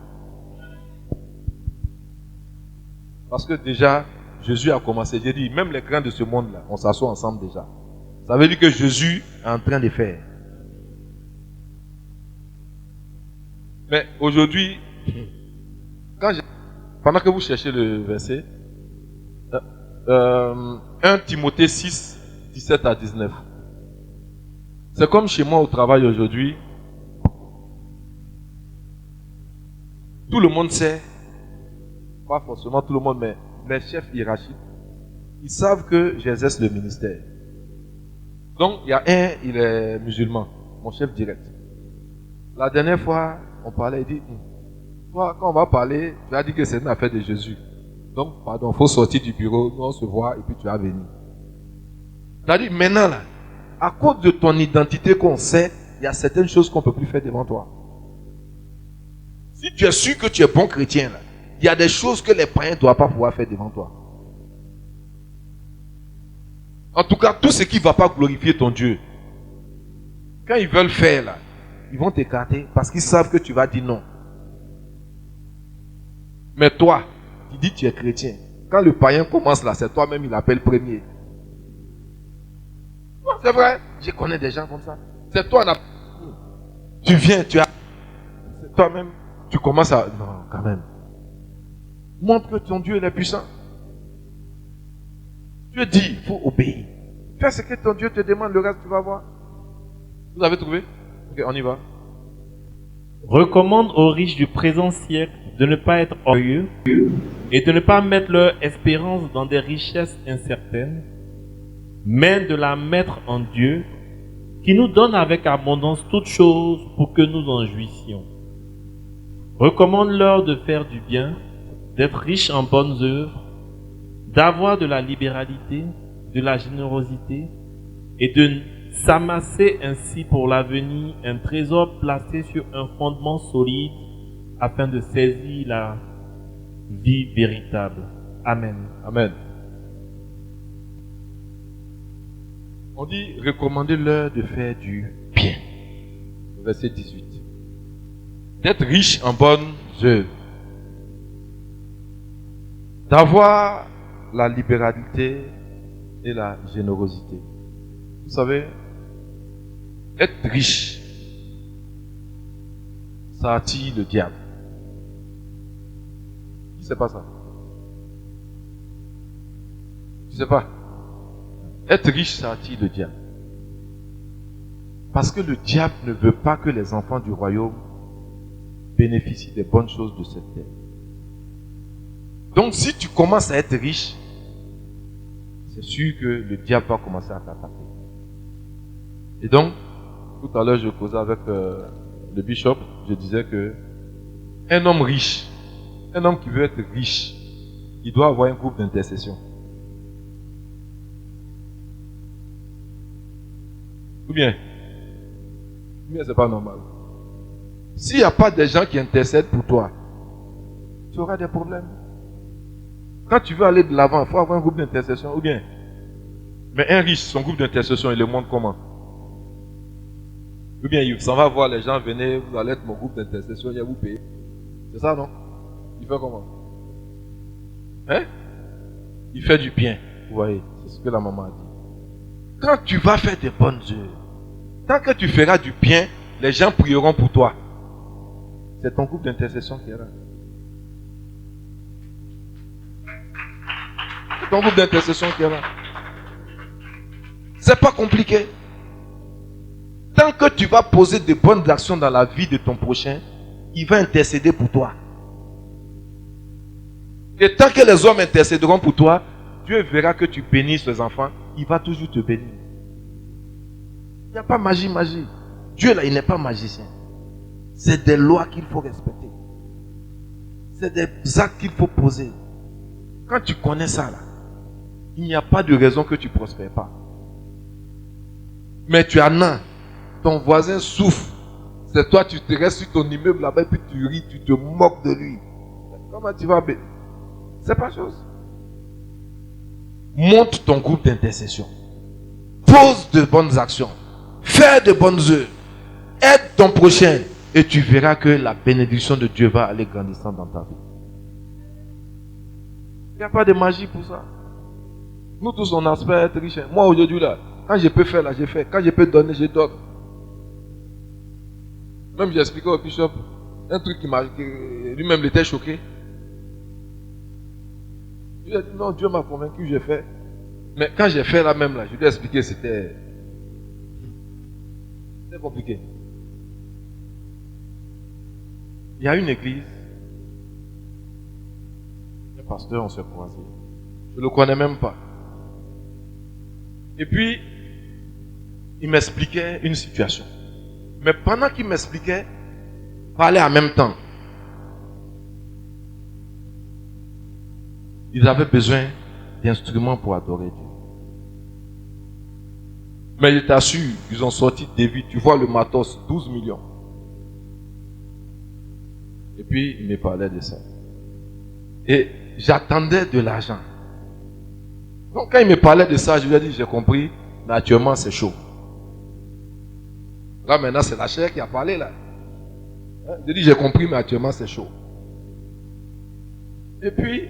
Parce que déjà, Jésus a commencé. J'ai dit, même les grands de ce monde-là, on s'assoit ensemble déjà. Ça veut dire que Jésus est en train de faire. Mais aujourd'hui, pendant que vous cherchez le verset, 1 Timothée 6, 17 à 19. C'est comme chez moi au travail aujourd'hui. Tout le monde sait, pas forcément tout le monde, mais mes chefs hiérarchiques, ils savent que j'exerce le ministère. Donc, il y a un, il est musulman, mon chef direct. La dernière fois, on parlait, il dit, toi, quand on va parler, tu as dit que c'est une affaire de Jésus. Donc, pardon, il faut sortir du bureau, nous on se voit et puis tu vas venir. C'est-à-dire, maintenant, là, à cause de ton identité qu'on sait, il y a certaines choses qu'on ne peut plus faire devant toi. Si tu es sûr que tu es bon chrétien, là, il y a des choses que les païens ne doivent pas pouvoir faire devant toi. En tout cas, tout ce qui ne va pas glorifier ton Dieu, quand ils veulent faire là, ils vont t'écarter parce qu'ils savent que tu vas dire non. Mais toi, tu dis que tu es chrétien. Quand le païen commence là, c'est toi-même, il appelle premier. C'est vrai, je connais des gens comme ça. C'est toi, tu viens, tu as. C'est toi-même, tu commences à. Non, quand même. Montre que ton Dieu il est puissant. Dieu dit, il faut obéir. Fais ce que ton Dieu te demande, le reste tu vas voir. Vous avez trouvé? Ok, on y va. Recommande aux riches du présent siècle de ne pas être orgueilleux et de ne pas mettre leur espérance dans des richesses incertaines, mais de la mettre en Dieu, qui nous donne avec abondance toutes choses pour que nous en jouissions. Recommande-leur de faire du bien, d'être riches en bonnes œuvres, d'avoir de la libéralité, de la générosité, et de s'amasser ainsi pour l'avenir un trésor placé sur un fondement solide afin de saisir la vie véritable. Amen. Amen. On dit recommandez-leur de faire du bien. Verset 18. D'être riche en bonnes œuvres. D'avoir la libéralité et la générosité. Vous savez, être riche, ça attire le diable. Qui sait pas ça? Tu sais pas? Être riche, ça attire le diable. Parce que le diable ne veut pas que les enfants du royaume bénéficient des bonnes choses de cette terre. Donc si tu commences à être riche, c'est sûr que le diable va commencer à t'attaquer. Et donc, tout à l'heure je causais avec le bishop, je disais que un homme riche, un homme qui veut être riche, il doit avoir un groupe d'intercession. Ou bien c'est pas normal. S'il n'y a pas des gens qui intercèdent pour toi, tu auras des problèmes. Quand tu veux aller de l'avant, il faut avoir un groupe d'intercession. Ou bien, mais un riche, son groupe d'intercession, il le montre comment? Ou bien il s'en va voir les gens, venez, vous allez être mon groupe d'intercession, il va vous payer. C'est ça, non? Il fait comment? Hein? Il fait du bien. Vous voyez, c'est ce que la maman a dit. Quand tu vas faire des bonnes œuvres, tant que tu feras du bien, les gens prieront pour toi. C'est ton groupe d'intercession qui est là. C'est ton groupe d'intercession qui est là. C'est pas compliqué. Tant que tu vas poser de bonnes actions dans la vie de ton prochain, il va intercéder pour toi. Et tant que les hommes intercéderont pour toi, Dieu verra que tu bénis ses enfants, il va toujours te bénir. Il n'y a pas magie. Dieu là, il n'est pas magicien. C'est des lois qu'il faut respecter. C'est des actes qu'il faut poser. Quand tu connais ça là, il n'y a pas de raison que tu ne prospères pas. Mais tu en as. Ton voisin souffre. C'est toi, tu te restes sur ton immeuble là-bas et puis tu ris, tu te moques de lui. Comment tu vas? C'est pas chose. Monte ton groupe d'intercession. Pose de bonnes actions. Fais de bonnes œuvres. Aide ton prochain. Et tu verras que la bénédiction de Dieu va aller grandissant dans ta vie. Il n'y a pas de magie pour ça. Nous tous, on aspire être riches. Moi aujourd'hui là, quand je peux faire là, je fais. Quand je peux donner, je donne. Même j'ai expliqué au bishop un truc qui m'a... Lui-même il était choqué. Il a dit non, Dieu m'a convaincu, j'ai fait. Mais quand j'ai fait là même là, je lui ai expliqué, c'était compliqué. Il y a une église. Un pasteur, on s'est croisé. Je ne le connais même pas. Et puis, il m'expliquait une situation. Mais pendant qu'il m'expliquait, il parlait en même temps. Ils avaient besoin d'instruments pour adorer Dieu. Mais je t'assure, ils ont sorti David, tu vois le matos, 12 millions. Et puis, il me parlait de ça. Et j'attendais de l'argent. Donc quand il me parlait de ça, je lui ai dit, j'ai compris, mais actuellement c'est chaud. Là maintenant c'est la chair qui a parlé là. J'ai dit, j'ai compris, mais actuellement c'est chaud. Et puis,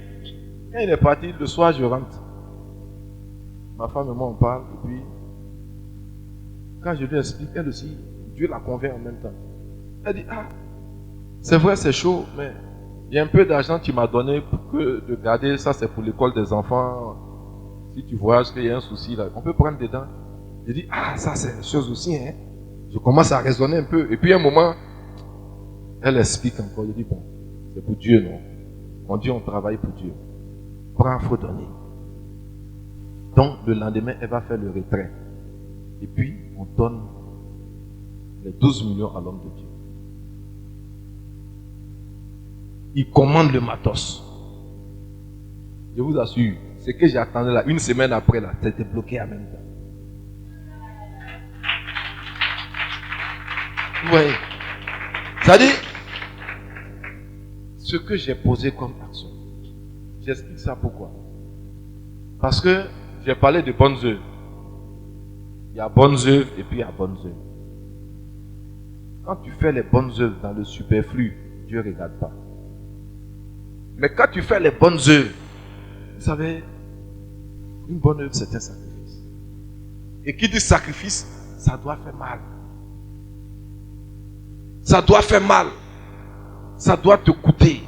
quand il est parti, le soir je rentre. Ma femme et moi on parle, et puis, quand je lui explique, elle aussi, Dieu la convainc en même temps. Elle dit, ah, c'est vrai c'est chaud, mais il y a un peu d'argent que tu m'as donné pour que de garder, ça c'est pour l'école des enfants. Si tu voyages, qu'il y a un souci là, on peut prendre dedans. Je dis, ah, ça c'est une chose aussi, hein. Je commence à raisonner un peu. Et puis à un moment, elle explique encore. Je dis, bon, c'est pour Dieu, non? On dit, on travaille pour Dieu. Prends, il faut donner. Donc le lendemain, elle va faire le retrait. Et puis, on donne les 12 millions à l'homme de Dieu. Il commande le matos. Je vous assure, ce que j'attendais là, une semaine après là, c'était bloqué en même temps. Vous voyez? C'est-à-dire, ce que j'ai posé comme action, j'explique ça pourquoi. Parce que j'ai parlé de bonnes œuvres. Il y a bonnes œuvres et puis il y a bonnes œuvres. Quand tu fais les bonnes œuvres dans le superflu, Dieu ne regarde pas. Mais quand tu fais les bonnes œuvres, vous savez, une bonne œuvre c'est un sacrifice. Et qui dit sacrifice, ça doit faire mal. Ça doit faire mal. Ça doit te coûter.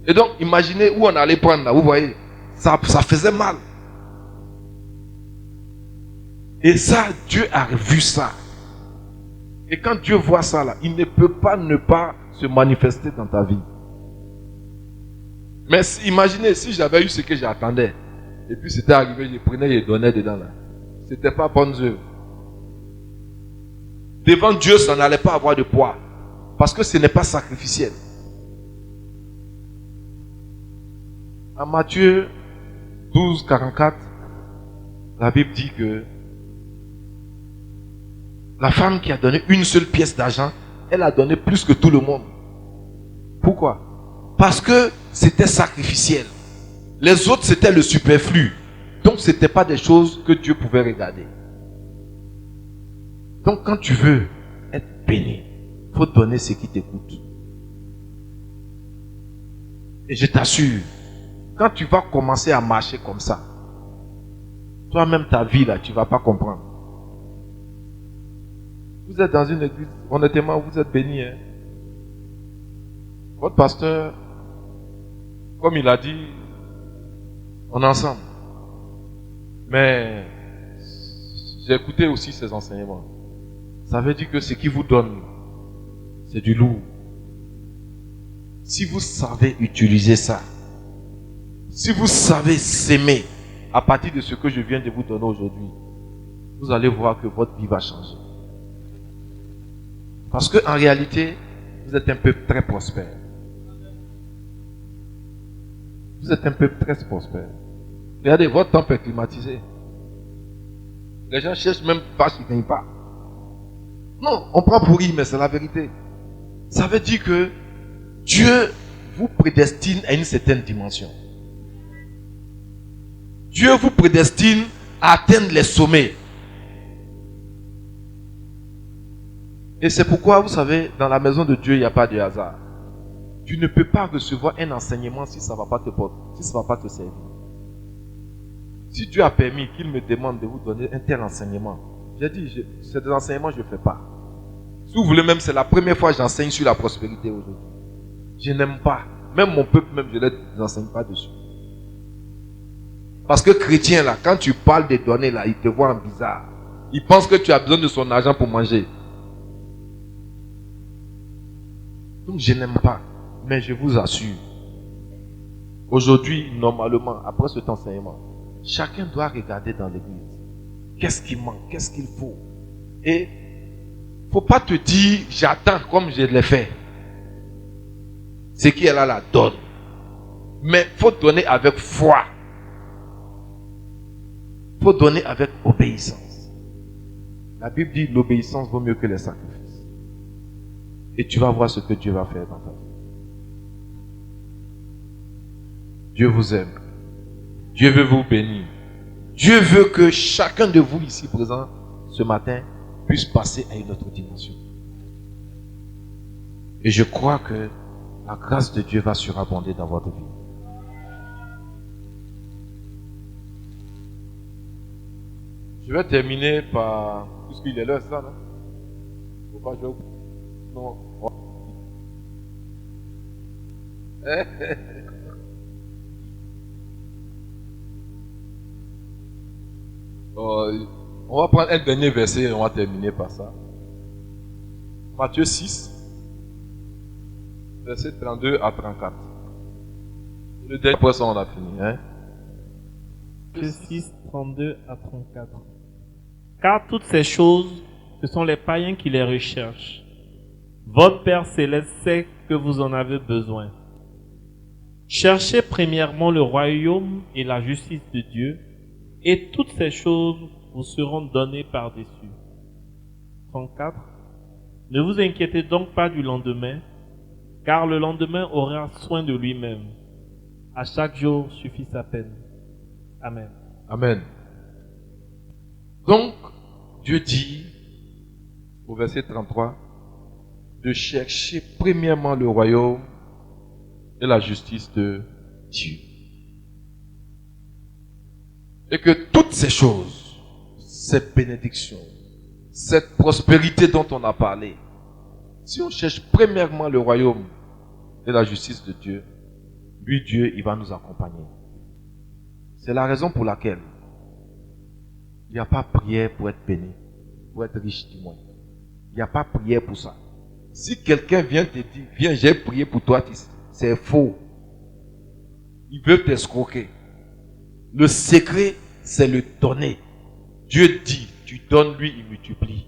Et donc, imaginez où on allait prendre là, vous voyez, ça faisait mal. Et ça, Dieu a vu ça. Et quand Dieu voit ça là, il ne peut pas ne pas se manifester dans ta vie. Mais imaginez si j'avais eu ce que j'attendais, et puis c'était arrivé, je prenais et je donnais dedans là. C'était pas bonne œuvre. Devant Dieu, ça n'allait pas avoir de poids. Parce que ce n'est pas sacrificiel. En Matthieu 12, 44, la Bible dit que la femme qui a donné une seule pièce d'argent, elle a donné plus que tout le monde. Pourquoi? Parce que c'était sacrificiel. Les autres, c'était le superflu. Donc, ce n'était pas des choses que Dieu pouvait regarder. Donc, quand tu veux être béni, il faut donner ce qui t'écoute. Et je t'assure, quand tu vas commencer à marcher comme ça, toi-même ta vie là, tu ne vas pas comprendre. Vous êtes dans une église, honnêtement, vous êtes béni. Hein? Votre pasteur, comme il a dit, on est ensemble. Mais j'ai écouté aussi ses enseignements. Ça veut dire que ce qu'il vous donne, c'est du lourd. Si vous savez utiliser ça, si vous savez s'aimer à partir de ce que je viens de vous donner aujourd'hui, vous allez voir que votre vie va changer. Parce qu'en réalité, vous êtes un peuple très prospère. Vous êtes un peuple très prospère. Regardez, votre temple est climatisé. Les gens cherchent même pas s'ils ne gagnent pas. Non, on prend pour rire, mais c'est la vérité. Ça veut dire que Dieu vous prédestine à une certaine dimension. Dieu vous prédestine à atteindre les sommets. Et c'est pourquoi, vous savez, dans la maison de Dieu, il n'y a pas de hasard. Tu ne peux pas recevoir un enseignement si ça ne va pas te porter, si ça ne va pas te servir. Si Dieu a permis qu'il me demande de vous donner un tel enseignement, j'ai dit, c'est des enseignements que je ne fais pas. Si vous voulez même, c'est la première fois que j'enseigne sur la prospérité aujourd'hui. Je n'aime pas. Même mon peuple, même je ne l'enseigne pas dessus. Parce que chrétien, là, quand tu parles des données, là, il te voit en bizarre. Il pense que tu as besoin de son argent pour manger. Donc je n'aime pas. Mais je vous assure, aujourd'hui, normalement, après cet enseignement, chacun doit regarder dans l'église. Qu'est-ce qui manque? Qu'est-ce qu'il faut? Et il ne faut pas te dire, j'attends comme je l'ai fait. Ce qui est là, la donne. Mais il faut donner avec foi. Il faut donner avec obéissance. La Bible dit, l'obéissance vaut mieux que les sacrifices. Et tu vas voir ce que Dieu va faire dans ta vie. Dieu vous aime. Dieu veut vous bénir. Dieu veut que chacun de vous ici présent ce matin puisse passer à une autre dimension. Et je crois que la grâce de Dieu va surabonder dans votre vie. Je vais terminer par... Puisqu'il est l'heure, ça, non? Faut pas jouer. Non. On va prendre un dernier verset et on va terminer par ça. Matthieu 6, verset 32 à 34. Le dernier point, ça on a fini. Hein? Matthieu 6, 32 à 34. Car toutes ces choses, ce sont les païens qui les recherchent. Votre Père Céleste sait que vous en avez besoin. Cherchez premièrement le royaume et la justice de Dieu, et toutes ces choses vous seront données par-dessus. 34. Ne vous inquiétez donc pas du lendemain, car le lendemain aura soin de lui-même. À chaque jour suffit sa peine. Amen. Amen. Donc, Dieu dit, au verset 33, de chercher premièrement le royaume et la justice de Dieu. Et que toutes ces choses, ces bénédictions, cette prospérité dont on a parlé, si on cherche premièrement le royaume et la justice de Dieu, lui, Dieu, il va nous accompagner. C'est la raison pour laquelle il n'y a pas prière pour être béni, pour être riche du moins. Il n'y a pas prière pour ça. Si quelqu'un vient te dire, viens, j'ai prié pour toi, c'est faux. Il veut t'escroquer. Le secret, c'est le donner. Dieu dit, tu donnes, lui, il multiplie.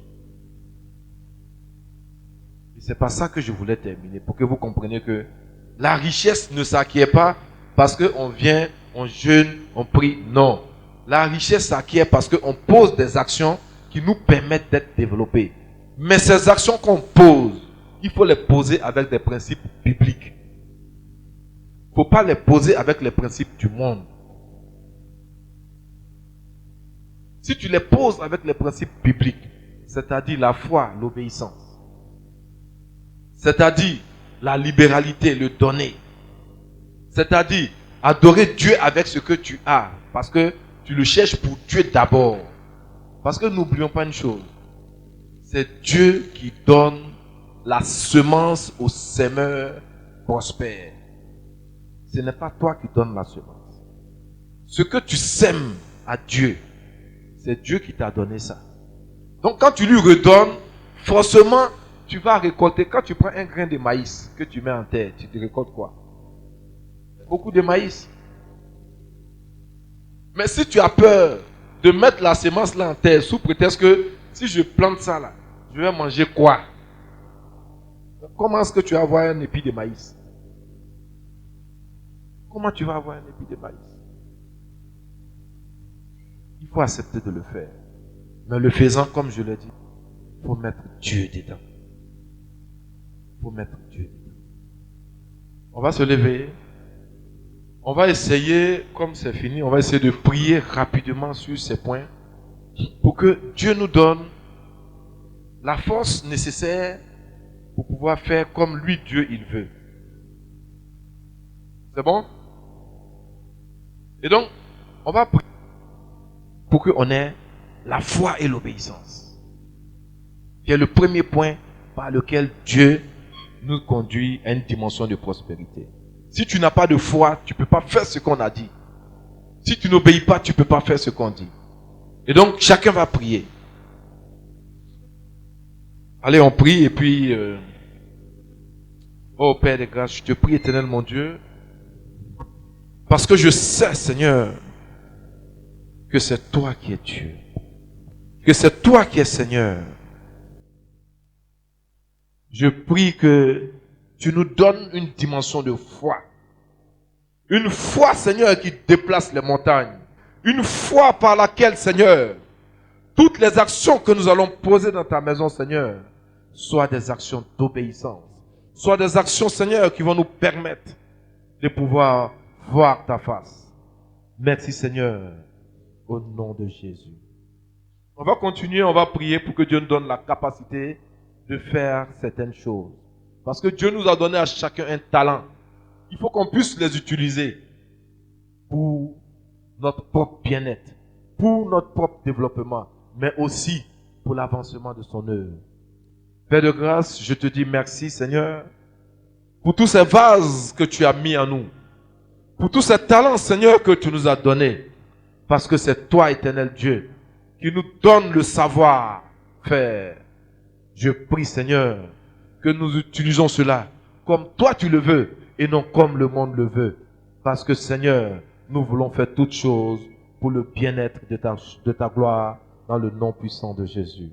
Et c'est pas ça que je voulais terminer, pour que vous compreniez que la richesse ne s'acquiert pas parce qu'on vient, on jeûne, on prie. Non. La richesse s'acquiert parce qu'on pose des actions qui nous permettent d'être développés. Mais ces actions qu'on pose, il faut les poser avec des principes bibliques. Il ne faut pas les poser avec les principes du monde. Si tu les poses avec les principes bibliques, c'est-à-dire la foi, l'obéissance, c'est-à-dire la libéralité, le donner, c'est-à-dire adorer Dieu avec ce que tu as, parce que tu le cherches pour Dieu d'abord. Parce que n'oublions pas une chose, c'est Dieu qui donne la semence au semeur prospère. Ce n'est pas toi qui donnes la semence. Ce que tu sèmes à Dieu, c'est Dieu qui t'a donné ça. Donc quand tu lui redonnes, forcément, tu vas récolter. Quand tu prends un grain de maïs que tu mets en terre, tu te récoltes quoi? Beaucoup de maïs. Mais si tu as peur de mettre la semence là en terre, sous prétexte que si je plante ça là, je vais manger quoi? Comment est-ce que tu vas avoir un épi de maïs? Comment tu vas avoir un épi de maïs? Il faut accepter de le faire. Mais le faisant, comme je l'ai dit, il faut mettre Dieu dedans. Il faut mettre Dieu dedans. On va se lever. On va essayer, comme c'est fini, on va essayer de prier rapidement sur ces points pour que Dieu nous donne la force nécessaire pour pouvoir faire comme lui, Dieu, il veut. C'est bon? Et donc, on va prier pour qu'on ait la foi et l'obéissance, qui est le premier point par lequel Dieu nous conduit à une dimension de prospérité. Si tu n'as pas de foi, tu ne peux pas faire ce qu'on a dit. Si tu n'obéis pas, tu ne peux pas faire ce qu'on dit. Et donc, chacun va prier. Allez, on prie et puis... Oh Père de grâce, je te prie, éternel mon Dieu, parce que je sais, Seigneur, que c'est toi qui es Dieu. Que c'est toi qui es Seigneur. Je prie que tu nous donnes une dimension de foi. Une foi, Seigneur, qui déplace les montagnes. Une foi par laquelle, Seigneur, toutes les actions que nous allons poser dans ta maison, Seigneur, soient des actions d'obéissance. Soient des actions, Seigneur, qui vont nous permettre de pouvoir voir ta face. Merci, Seigneur. Au nom de Jésus. On va continuer, on va prier pour que Dieu nous donne la capacité de faire certaines choses. Parce que Dieu nous a donné à chacun un talent. Il faut qu'on puisse les utiliser pour notre propre bien-être, pour notre propre développement, mais aussi pour l'avancement de son œuvre. Père de grâce, je te dis merci Seigneur, pour tous ces vases que tu as mis en nous, pour tous ces talents Seigneur que tu nous as donnés, parce que c'est toi éternel Dieu qui nous donne le savoir-faire. Je prie Seigneur que nous utilisons cela comme toi tu le veux et non comme le monde le veut. Parce que Seigneur, nous voulons faire toutes choses pour le bien-être de ta gloire dans le nom puissant de Jésus.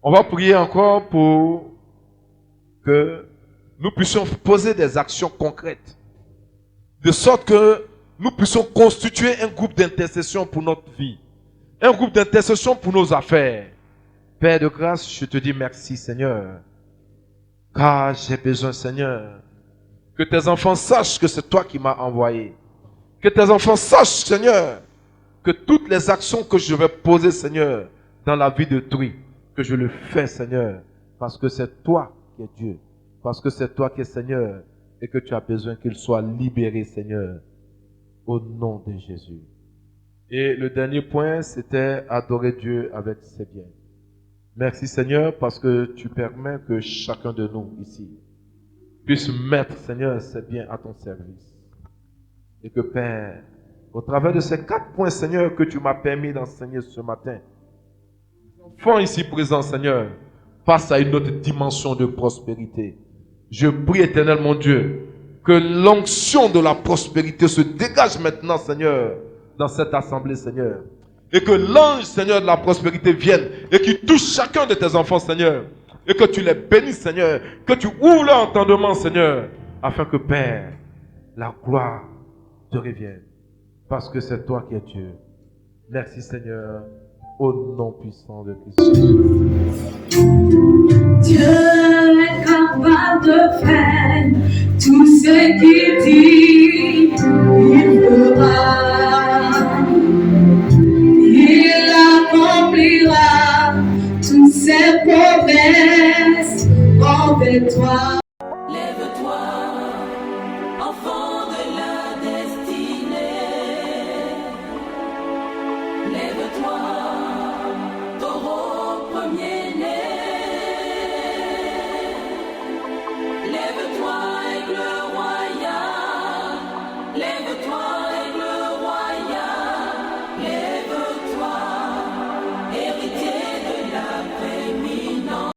On va prier encore pour que nous puissions poser des actions concrètes. De sorte que nous puissions constituer un groupe d'intercession pour notre vie. Un groupe d'intercession pour nos affaires. Père de grâce, je te dis merci Seigneur. Car j'ai besoin Seigneur que tes enfants sachent que c'est toi qui m'as envoyé. Que tes enfants sachent Seigneur que toutes les actions que je vais poser Seigneur dans la vie d'autrui, que je le fais Seigneur parce que c'est toi qui es Dieu. Parce que c'est toi qui es Seigneur et que tu as besoin qu'ils soient libérés Seigneur. Au nom de Jésus. Et le dernier point, c'était adorer Dieu avec ses biens. Merci Seigneur parce que tu permets que chacun de nous ici puisse mettre Seigneur ses biens à ton service. Et que Père, au travers de ces 4 points Seigneur que tu m'as permis d'enseigner ce matin, les enfants ici présents Seigneur, passent à une autre dimension de prospérité. Je prie éternel mon Dieu, que l'onction de la prospérité se dégage maintenant Seigneur, dans cette assemblée Seigneur. Et que l'ange Seigneur de la prospérité vienne et qui touche chacun de tes enfants Seigneur. Et que tu les bénisses Seigneur, que tu ouvres leur entendement Seigneur, afin que Père, la gloire te revienne. Parce que c'est toi qui es Dieu. Merci Seigneur, au nom puissant de Christ. Dieu est capable de faire tout ce qu'il dit, il fera. Il accomplira toutes ses promesses envers toi. Lève-toi, enfant de la destinée. Lève-toi, taureau premier-né. Lève-toi, aigle royal. Lève-toi,